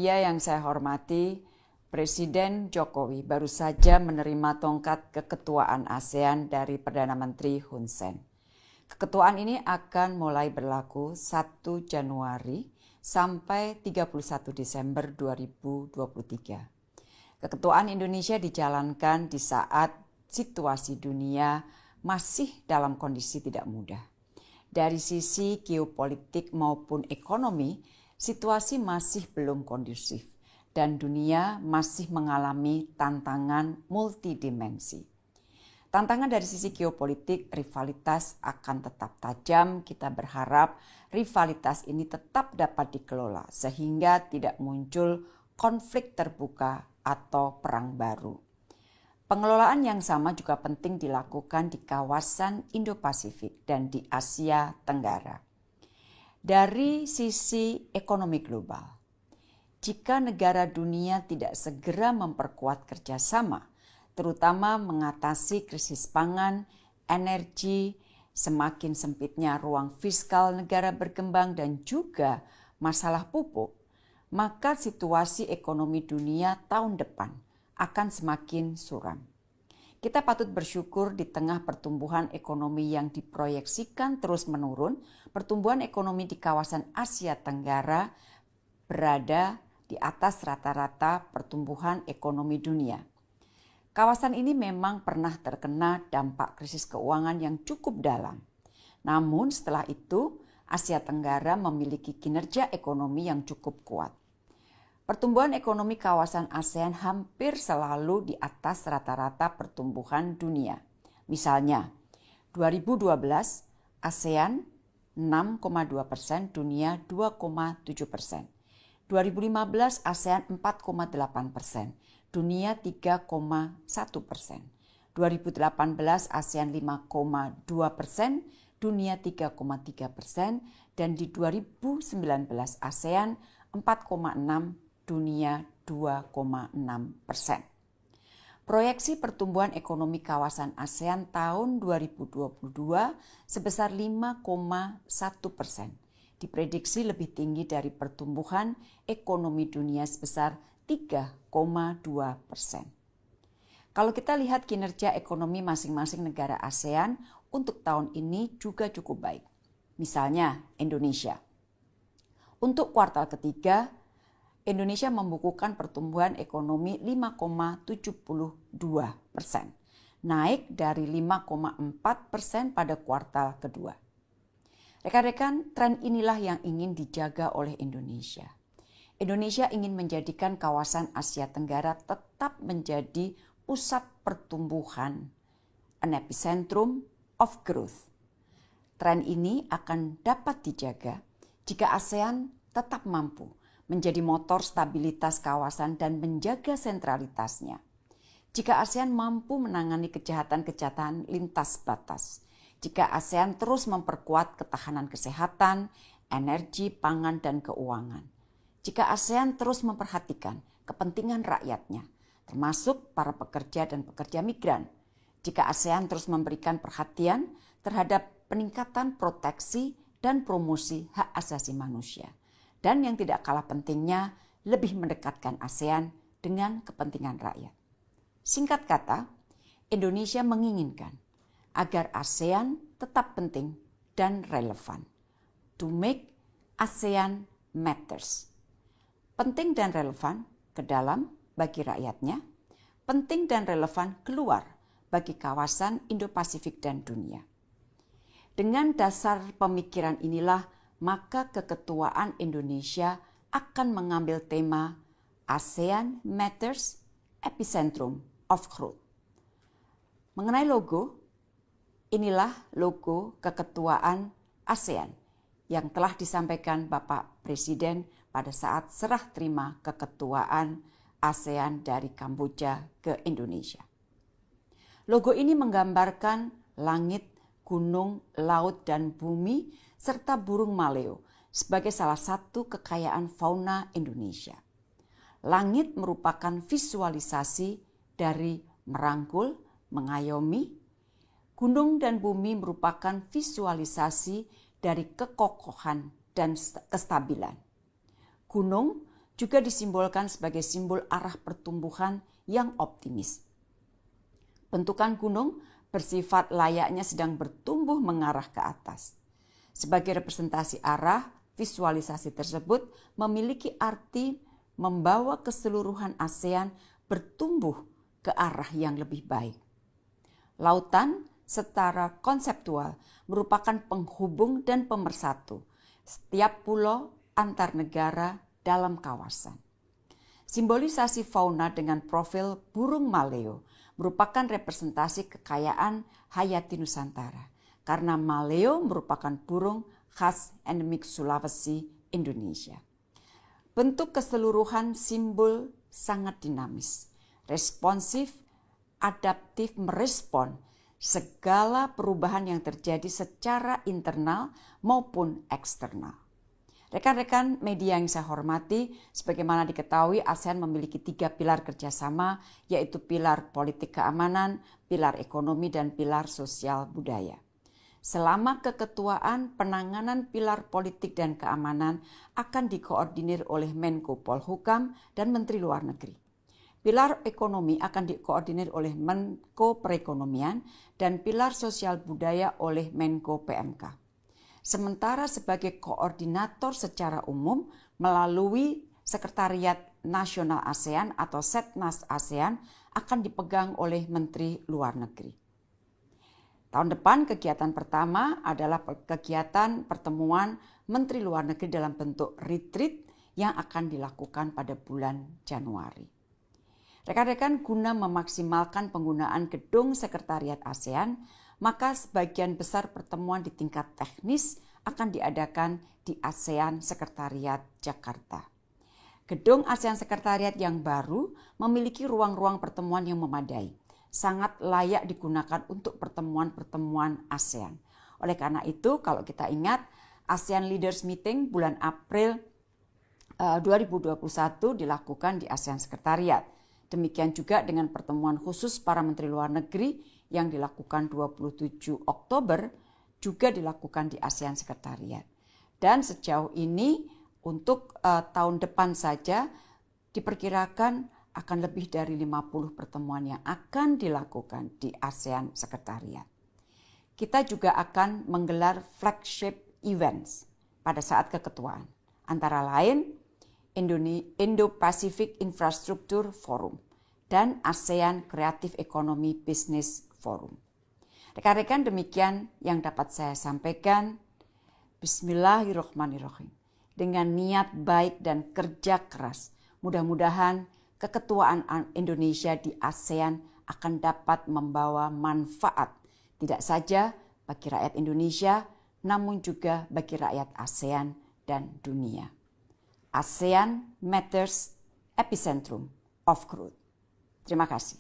media yang saya hormati, Presiden Jokowi baru saja menerima tongkat keketuaan ASEAN dari Perdana Menteri Hun Sen. Keketuaan ini akan mulai berlaku 1 Januari sampai 31 Desember 2023. Keketuaan Indonesia dijalankan di saat situasi dunia masih dalam kondisi tidak mudah. Dari sisi geopolitik maupun ekonomi, situasi masih belum kondusif dan dunia masih mengalami tantangan multidimensi. Tantangan dari sisi geopolitik, rivalitas akan tetap tajam. Kita berharap rivalitas ini tetap dapat dikelola sehingga tidak muncul konflik terbuka atau perang baru. Pengelolaan yang sama juga penting dilakukan di kawasan Indo-Pasifik dan di Asia Tenggara. Dari sisi ekonomi global, jika negara dunia tidak segera memperkuat kerjasama, terutama mengatasi krisis pangan, energi, semakin sempitnya ruang fiskal negara berkembang dan juga masalah pupuk, maka situasi ekonomi dunia tahun depan akan semakin suram. Kita patut bersyukur di tengah pertumbuhan ekonomi yang diproyeksikan terus menurun, pertumbuhan ekonomi di kawasan Asia Tenggara berada di atas rata-rata pertumbuhan ekonomi dunia. Kawasan ini memang pernah terkena dampak krisis keuangan yang cukup dalam. Namun setelah itu, Asia Tenggara memiliki kinerja ekonomi yang cukup kuat. Pertumbuhan ekonomi kawasan ASEAN hampir selalu di atas rata-rata pertumbuhan dunia. Misalnya, 2012 ASEAN 6,2%, dunia 2,7%. 2015 ASEAN 4,8%, dunia 3,1%. 2018 ASEAN 5,2%, dunia 3,3%, dan di 2019 ASEAN 4,6%, dunia 2,6%. Proyeksi pertumbuhan ekonomi kawasan ASEAN tahun 2022 sebesar 5,1%. Diprediksi lebih tinggi dari pertumbuhan ekonomi dunia sebesar 3,2%. Kalau kita lihat kinerja ekonomi masing-masing negara ASEAN untuk tahun ini juga cukup baik. Misalnya Indonesia. Untuk kuartal ketiga, Indonesia membukukan pertumbuhan ekonomi 5,72%, naik dari 5,4% pada kuartal kedua. Rekan-rekan, tren inilah yang ingin dijaga oleh Indonesia. Indonesia ingin menjadikan kawasan Asia Tenggara tetap menjadi pusat pertumbuhan, an epicentrum of growth. Tren ini akan dapat dijaga jika ASEAN tetap mampu menjadi motor stabilitas kawasan dan menjaga sentralitasnya. Jika ASEAN mampu menangani kejahatan-kejahatan lintas batas, jika ASEAN terus memperkuat ketahanan kesehatan, energi, pangan, dan keuangan, jika ASEAN terus memperhatikan kepentingan rakyatnya, termasuk para pekerja dan pekerja migran, jika ASEAN terus memberikan perhatian terhadap peningkatan proteksi dan promosi hak asasi manusia, dan yang tidak kalah pentingnya, lebih mendekatkan ASEAN dengan kepentingan rakyat. Singkat kata, Indonesia menginginkan agar ASEAN tetap penting dan relevan. To make ASEAN matters. Penting dan relevan ke dalam bagi rakyatnya, penting dan relevan keluar bagi kawasan Indo-Pasifik dan dunia. Dengan dasar pemikiran inilah, maka keketuaan Indonesia akan mengambil tema ASEAN Matters, Epicentrum of Growth. Mengenai logo, inilah logo keketuaan ASEAN yang telah disampaikan Bapak Presiden pada saat serah terima keketuaan ASEAN dari Kamboja ke Indonesia. Logo ini menggambarkan langit, gunung, laut, dan bumi serta burung maleo sebagai salah satu kekayaan fauna Indonesia. Langit merupakan visualisasi dari merangkul, mengayomi. Gunung dan bumi merupakan visualisasi dari kekokohan dan kestabilan. Gunung juga disimbolkan sebagai simbol arah pertumbuhan yang optimis. Bentukan gunung bersifat layaknya sedang bertumbuh mengarah ke atas. Sebagai representasi arah, visualisasi tersebut memiliki arti membawa keseluruhan ASEAN bertumbuh ke arah yang lebih baik. Lautan secara konseptual merupakan penghubung dan pemersatu setiap pulau antar negara dalam kawasan. Simbolisasi fauna dengan profil burung maleo merupakan representasi kekayaan hayati Nusantara karena maleo merupakan burung khas endemik Sulawesi, Indonesia. Bentuk keseluruhan simbol sangat dinamis, responsif, adaptif merespon segala perubahan yang terjadi secara internal maupun eksternal. Rekan-rekan media yang saya hormati, sebagaimana diketahui ASEAN memiliki 3 pilar kerjasama, yaitu pilar politik keamanan, pilar ekonomi, dan pilar sosial budaya. Selama keketuaan, penanganan pilar politik dan keamanan akan dikoordinir oleh Menko Polhukam dan Menteri Luar Negeri. Pilar ekonomi akan dikoordinir oleh Menko Perekonomian dan pilar sosial budaya oleh Menko PMK. Sementara sebagai koordinator secara umum melalui Sekretariat Nasional ASEAN atau Setnas ASEAN akan dipegang oleh Menteri Luar Negeri. Tahun depan kegiatan pertama adalah kegiatan pertemuan Menteri Luar Negeri dalam bentuk retreat yang akan dilakukan pada bulan Januari. Rekan-rekan, guna memaksimalkan penggunaan gedung Sekretariat ASEAN, maka sebagian besar pertemuan di tingkat teknis akan diadakan di ASEAN Sekretariat Jakarta. Gedung ASEAN Sekretariat yang baru memiliki ruang-ruang pertemuan yang memadai, sangat layak digunakan untuk pertemuan-pertemuan ASEAN. Oleh karena itu, kalau kita ingat, ASEAN Leaders Meeting bulan April 2021 dilakukan di ASEAN Sekretariat. Demikian juga dengan pertemuan khusus para Menteri Luar Negeri yang dilakukan 27 Oktober juga dilakukan di ASEAN Sekretariat. Dan sejauh ini untuk tahun depan saja diperkirakan akan lebih dari 50 pertemuan yang akan dilakukan di ASEAN Sekretariat. Kita juga akan menggelar flagship events pada saat keketuaan, antara lain Indo-Pacific Infrastructure Forum dan ASEAN Creative Economy Business Forum. Rekan-rekan, demikian yang dapat saya sampaikan. Bismillahirrahmanirrahim. Dengan niat baik dan kerja keras, mudah-mudahan keketuaan Indonesia di ASEAN akan dapat membawa manfaat tidak saja bagi rakyat Indonesia, namun juga bagi rakyat ASEAN dan dunia. ASEAN Matters Epicentrum of Growth. Terima kasih.